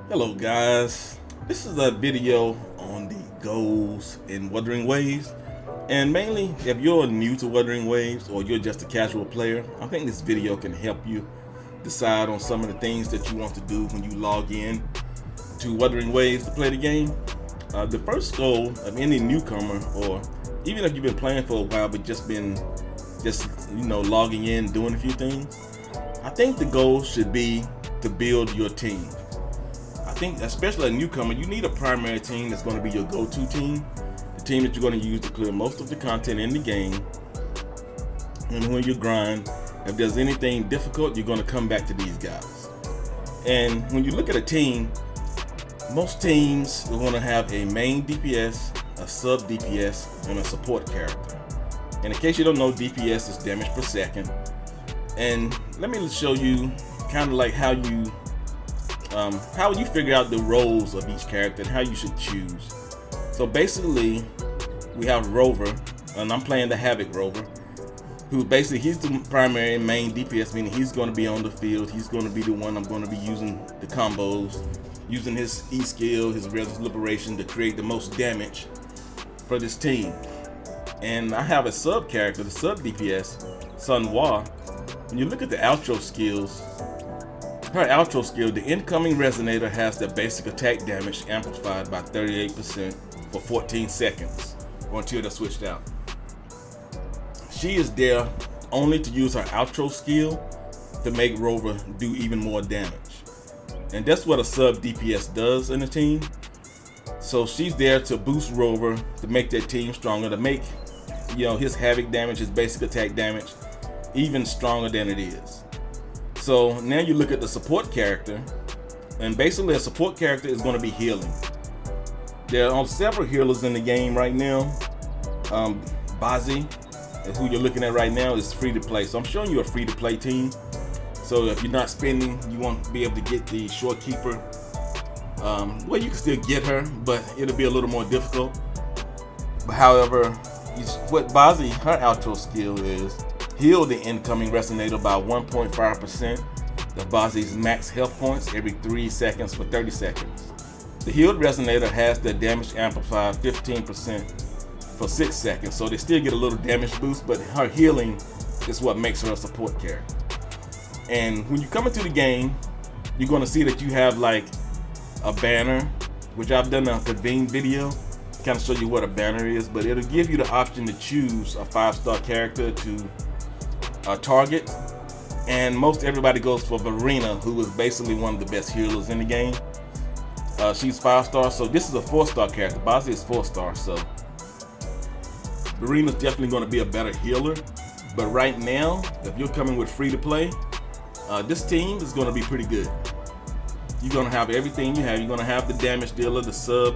Hello guys, this is a video on the goals in Wuthering Waves, and mainly if you're new to Wuthering Waves or you're just a casual player, I think this video can help you decide on some of the things that you want to do when you log in to Wuthering Waves to play the game. The first goal of any newcomer, or even if you've been playing for a while but just logging in doing a few things, I think the goal should be to build your team. I think especially a newcomer, you need a primary team that's going to be your go-to team, the team that you're going to use to clear most of the content in the game. And when you grind, if there's anything difficult, you're going to come back to these guys. And when you look at a team, most teams are going to have a main DPS, a sub DPS, and a support character. And in case you don't know, DPS is damage per second. And let me show you kind of like how you figure out the roles of each character and how you should choose. So basically, we have Rover, and I'm playing the Havoc Rover, who basically he's the primary main DPS, meaning he's going to be on the field. He's going to be the one I'm going to be using the combos, using his E skill, his Resist Liberation to create the most damage for this team. And I have a sub character, the sub DPS, Sunwa. When you look at the outro skills, her outro skill, the incoming resonator, has the basic attack damage amplified by 38% for 14 seconds or until they're switched out. She is there only to use her outro skill to make Rover do even more damage. And that's what a sub DPS does in a team. So she's there to boost Rover, to make their team stronger, to make his Havoc damage, his basic attack damage, even stronger than it is. So now you look at the support character, and basically a support character is going to be healing. There are several healers in the game right now. Bazi, who you're looking at right now, is free to play. So I'm showing you a free to play team. So if you're not spending, you won't be able to get the Shorekeeper. Well, you can still get her, but it'll be a little more difficult. But however, what Bazi, her outro skill is, heal the incoming resonator by 1.5% of Bazi's max health points every 3 seconds for 30 seconds. The healed resonator has the damage amplified 15% for 6 seconds, so they still get a little damage boost, but her healing is what makes her a support character. And when you come into the game, you're going to see that you have like a banner, which I've done a convene video, kind of show you what a banner is, but it'll give you the option to choose a 5-star character to target, and most everybody goes for Verena, who is basically one of the best healers in the game. She's 5-star, so this is a 4-star character. Bazi is 4-star, so Verena's definitely going to be a better healer. But right now, if you're coming with free to play, this team is going to be pretty good. You're going to have everything you have. You're going to have the damage dealer, the sub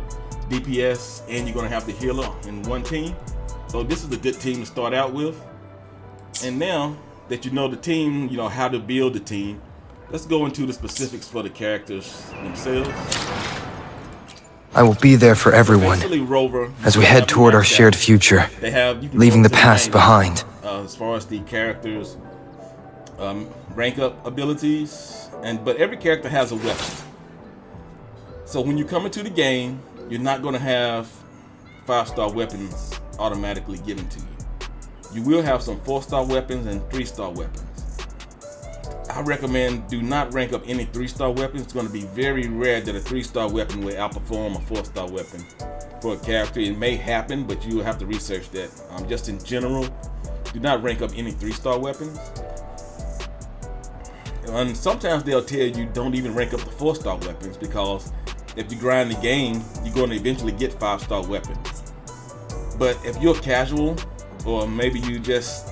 DPS, and you're going to have the healer in one team. So this is a good team to start out with. And now that you know the team, you know how to build the team, let's go into the specifics for the characters themselves. I will be there for everyone Rover, as we head toward our shared future, leaving the past behind. As far as the characters' rank up abilities, but every character has a weapon. So when you come into the game, you're not going to have 5-star weapons automatically given to you. You will have some 4-star weapons and 3-star weapons. I recommend do not rank up any 3-star weapons. It's going to be very rare that a 3-star weapon will outperform a 4-star weapon for a character. It may happen, but you will have to research that. Just in general, do not rank up any 3-star weapons. And sometimes they'll tell you don't even rank up the 4-star weapons, because if you grind the game, you're going to eventually get 5-star weapons. But if you're casual, or maybe you just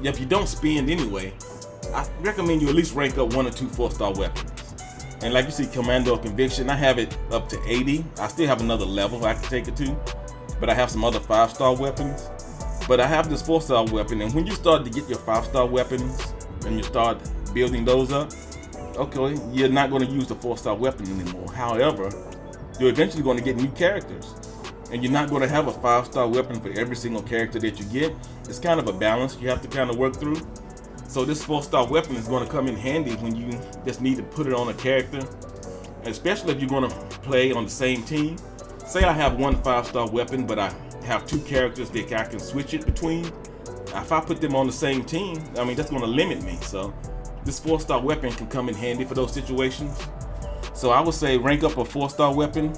if you don't spend anyway, I recommend you at least rank up 1 or 2 4-star weapons. And like you see, Commando Conviction, I have it up to 80. I still have another level I can take it to, but I have some other 5-star weapons. But I have this 4-star weapon, and when you start to get your 5-star weapons and you start building those up, okay, you're not going to use the 4-star weapon anymore. However, you're eventually going to get new characters, and you're not going to have a 5-star weapon for every single character that you get. It's kind of a balance you have to kind of work through. So this 4-star weapon is going to come in handy when you just need to put it on a character especially if you're going to play on the same team. Say I have one 5-star weapon, but I have 2 characters that I can switch it between. If I put them on the same team, I mean, that's going to limit me. So this 4-star weapon can come in handy for those situations. So I would say rank up a 4-star weapon,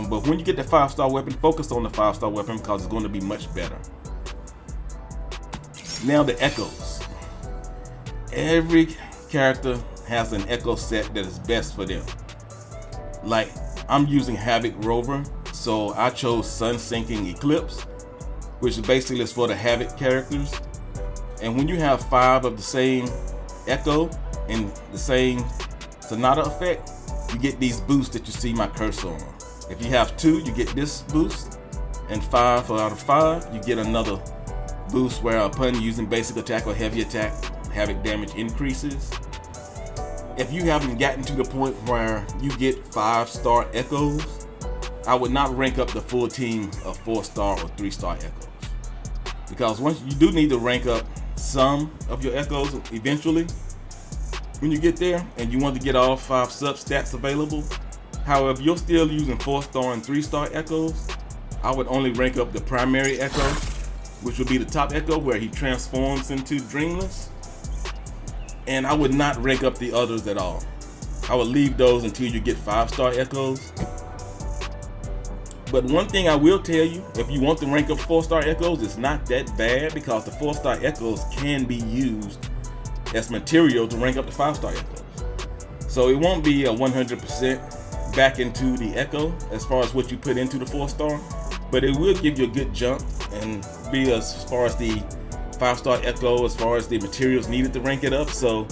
but when you get the 5-star weapon, focus on the 5-star weapon because it's going to be much better. Now the echoes. Every character has an echo set that is best for them. Like, I'm using Havoc Rover, so I chose Sun Sinking Eclipse, which basically is for the Havoc characters. And when you have 5 of the same echo and the same Sonata effect, you get these boosts that you see my cursor on. If you have 2, you get this boost, and 5 out of 5, you get another boost where upon using basic attack or heavy attack, Havoc damage increases. If you haven't gotten to the point where you get 5-star echoes, I would not rank up the full team of 4-star or 3-star echoes. Because once you do need to rank up some of your echoes eventually, when you get there and you want to get all 5 sub-stats available. However, you're still using 4-star and 3-star echoes, I would only rank up the primary echo, which would be the top echo where he transforms into Dreamless. And I would not rank up the others at all. I would leave those until you get 5-star echoes. But one thing I will tell you, if you want to rank up 4-star echoes, it's not that bad because the 4-star echoes can be used as material to rank up the 5-star echoes. So it won't be a 100% back into the echo as far as what you put into the 4-star, but it will give you a good jump and be as far as the 5-star echo, as far as the materials needed to rank it up. So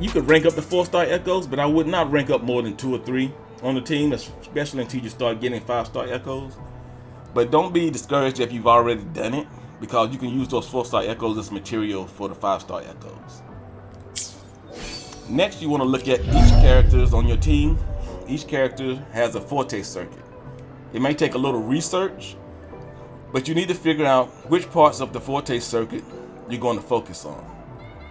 you could rank up the 4-star echoes, but I would not rank up more than 2 or 3 on the team, especially until you start getting 5-star echoes. But don't be discouraged if you've already done it, because you can use those 4-star echoes as material for the 5-star echoes. Next, you want to look at each characters on your team. Each character has a Forte circuit. It may take a little research, but you need to figure out which parts of the Forte circuit you're going to focus on.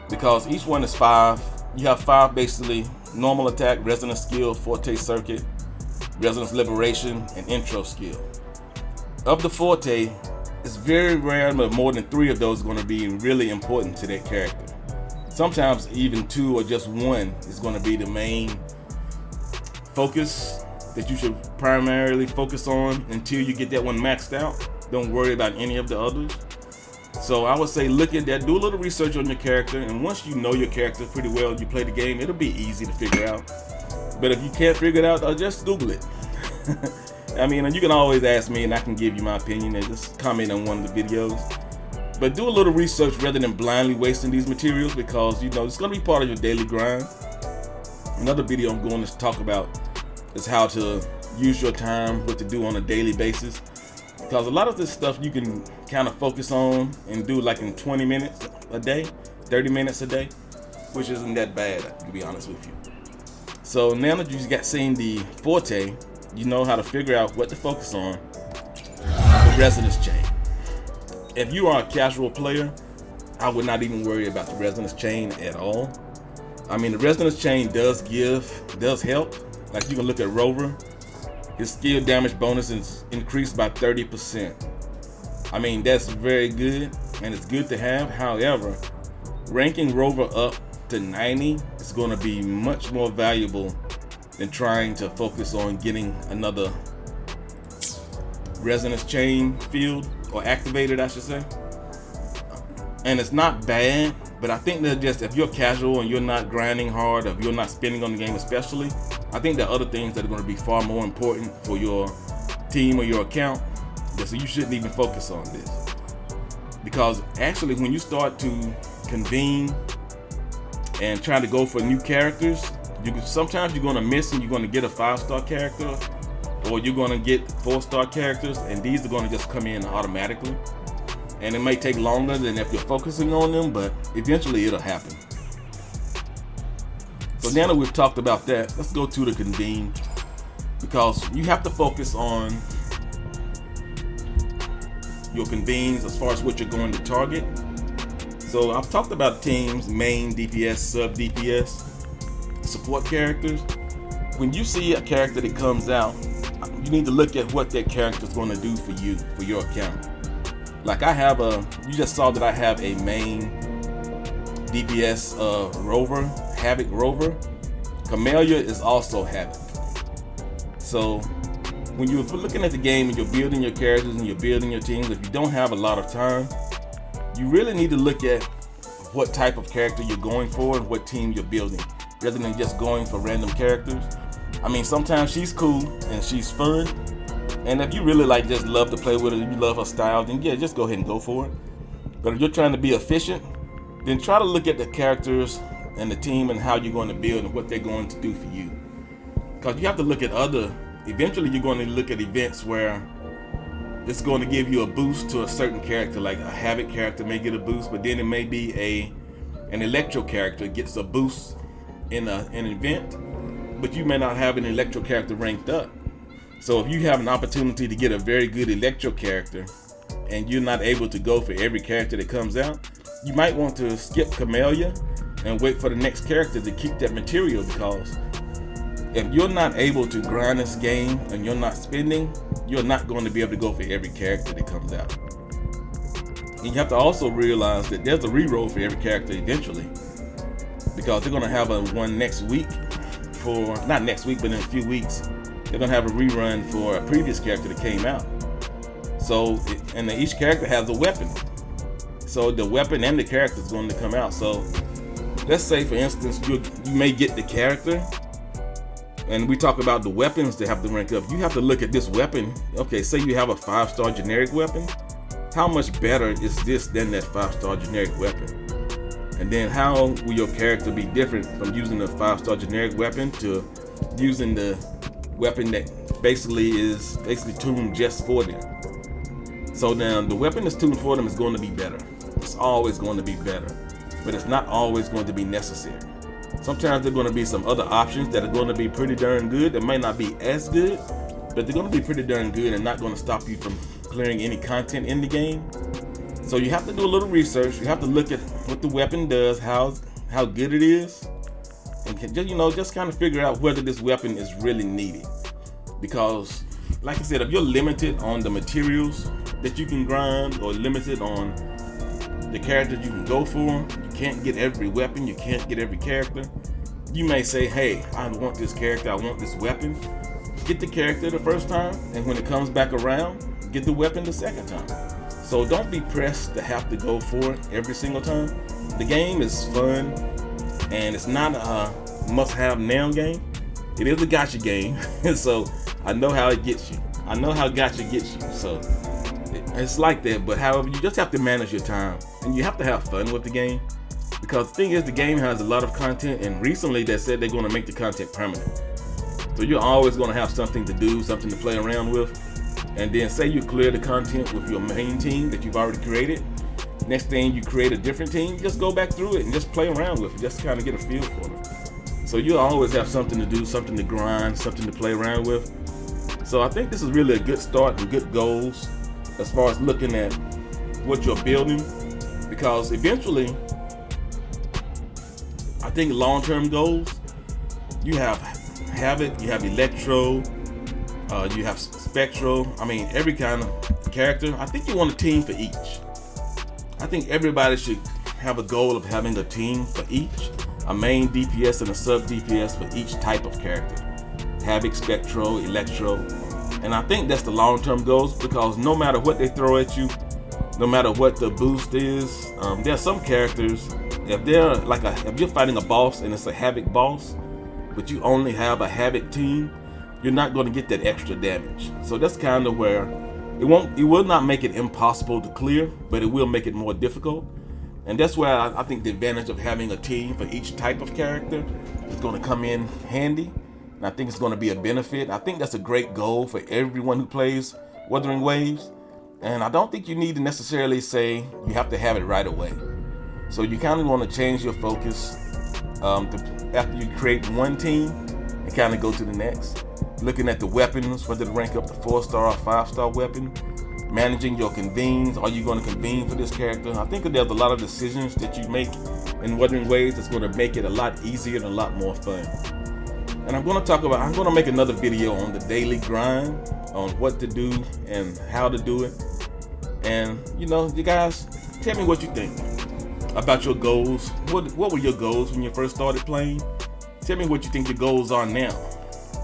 Because each one is 5. You have 5 basically: normal attack, resonance skill, Forte circuit, resonance liberation, and intro skill. Of the Forte, it's very rare that more than 3 of those are going to be really important to that character. Sometimes even 2 or just 1 is going to be the main focus that you should primarily focus on until you get that one maxed out. Don't worry about any of the others. So I would say look at that, do a little research on your character, and once you know your character pretty well, you play the game, it'll be easy to figure out. But if you can't figure it out, just Google it. I mean, you can always ask me and I can give you my opinion and just comment on one of the videos. But do a little research rather than blindly wasting these materials, because you know it's going to be part of your daily grind. Another video I'm going to talk about is how to use your time, what to do on a daily basis. Because a lot of this stuff you can kind of focus on and do like in 20 minutes a day, 30 minutes a day, which isn't that bad, to be honest with you. So now that you got seen the Forte, you know how to figure out what to focus on. The resonance chain. If you are a casual player, I would not even worry about the resonance chain at all. I mean, the resonance chain does help. Like you can look at Rover. His skill damage bonus is increased by 30%. I mean, that's very good and it's good to have. However, ranking Rover up to 90 is going to be much more valuable than trying to focus on getting another resonance chain field, or activated, I should say. And it's not bad, but I think that just if you're casual and you're not grinding hard, or if you're not spending on the game especially, I think there are other things that are going to be far more important for your team or your account, so you shouldn't even focus on this. Because actually when you start to convene and try to go for new characters, sometimes you're going to miss and you're going to get a 5-star character, or you're going to get 4-star characters, and these are going to just come in automatically. And it may take longer than if you're focusing on them, but eventually it'll happen. So now that we've talked about that, let's go to the convene, because you have to focus on your convenes as far as what you're going to target. So I've talked about teams, main DPS, sub DPS, support characters. when you see a character that comes out, you need to look at what that character is going to do for you, for your account. Like you just saw that I have a main DPS rover, Havoc rover. Camellia is also Havoc. So when you're looking at the game and you're building your characters and you're building your teams, if you don't have a lot of time, you really need to look at what type of character you're going for and what team you're building, rather than just going for random characters. I mean, sometimes she's cool and she's fun, and if you really just love to play with her, you love her style, then yeah, just go ahead and go for it. But if you're trying to be efficient, then try to look at the characters and the team and how you're going to build and what they're going to do for you. Because you have to look at eventually you're going to look at events where it's going to give you a boost to a certain character. Like a Havoc character may get a boost, but then it may be an Electro character gets a boost in an event, but you may not have an Electro character ranked up. So if you have an opportunity to get a very good Electro character and you're not able to go for every character that comes out, you might want to skip Camellia and wait for the next character to keep that material, because if you're not able to grind this game and you're not spending, you're not going to be able to go for every character that comes out. And you have to also realize that there's a reroll for every character eventually, because they're going to have one next week not next week, but in a few weeks, they're going to have a rerun for a previous character that came out. So, and each character has a weapon. So the weapon and the character is going to come out. So let's say, for instance, you may get the character, and we talk about the weapons that have to rank up. You have to look at this weapon. Okay, say you have a 5-star generic weapon. How much better is this than that 5-star generic weapon? And then how will your character be different from using a 5-star generic weapon to using the weapon that basically is tuned just for them? So now the weapon that's tuned for them is going to be better. It's always going to be better, but it's not always going to be necessary. Sometimes there are going to be some other options that are going to be pretty darn good. That might not be as good, but they're going to be pretty darn good and not going to stop you from clearing any content in the game. So you have to do a little research. You have to look at what the weapon does, how good it is, and just kind of figure out whether this weapon is really needed. Because, like I said, if you're limited on the materials that you can grind, or limited on the characters you can go for, you can't get every weapon, you can't get every character. You may say, hey, I want this character, I want this weapon. Get the character the first time, and when it comes back around, get the weapon the second time. So don't be pressed to have to go for it every single time. The game is fun, and it's not a must-have now game. It is a gacha game, so I know how it gets you. I know how gacha gets you, so it's like that. But however, you just have to manage your time, and you have to have fun with the game, because the thing is, the game has a lot of content, and recently they said they're going to make the content permanent. So you're always going to have something to do, something to play around with. And then say you clear the content with your main team that you've already created. Next thing, you create a different team, just go back through it and just play around with it, just to kind of get a feel for it. So you always have something to do, something to grind, something to play around with. So I think this is really a good start and good goals as far as looking at what you're building, because eventually, I think long-term goals, you have Havoc, you have Electro, you have Spectral. I mean, every kind of character. I think you want a team for each. I think everybody should have a goal of having a team for each, a main DPS and a sub DPS for each type of character. Havoc, Spectral, Electro. And I think that's the long-term goals, because no matter what they throw at you, no matter what the boost is, there are some characters, if you're fighting a boss and it's a Havoc boss, but you only have a Havoc team, you're not going to get that extra damage. So that's kind of where it will not make it impossible to clear, but it will make it more difficult. And that's where I think the advantage of having a team for each type of character is going to come in handy. And I think it's going to be a benefit. I think that's a great goal for everyone who plays Wuthering Waves. And I don't think you need to necessarily say you have to have it right away. So you kind of want to change your focus after you create one team and kind of go to the next. Looking at the weapons, whether to rank up the 4-star or 5-star weapon. Managing your convenes. Are you going to convene for this character? I think that there's a lot of decisions that you make in Wuthering Waves that's going to make it a lot easier and a lot more fun. And I'm gonna make another video on the daily grind, on what to do and how to do it. And you guys, tell me what you think about your goals. What were your goals when you first started playing? Tell me what you think your goals are now.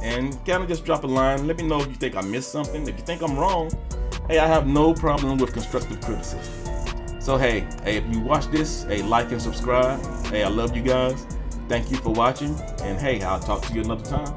And kind of just drop a line. Let me know if you think I missed something. If you think I'm wrong, hey, I have no problem with constructive criticism. So hey, if you watch this, hey, like and subscribe. Hey, I love you guys. Thank you for watching. And hey, I'll talk to you another time.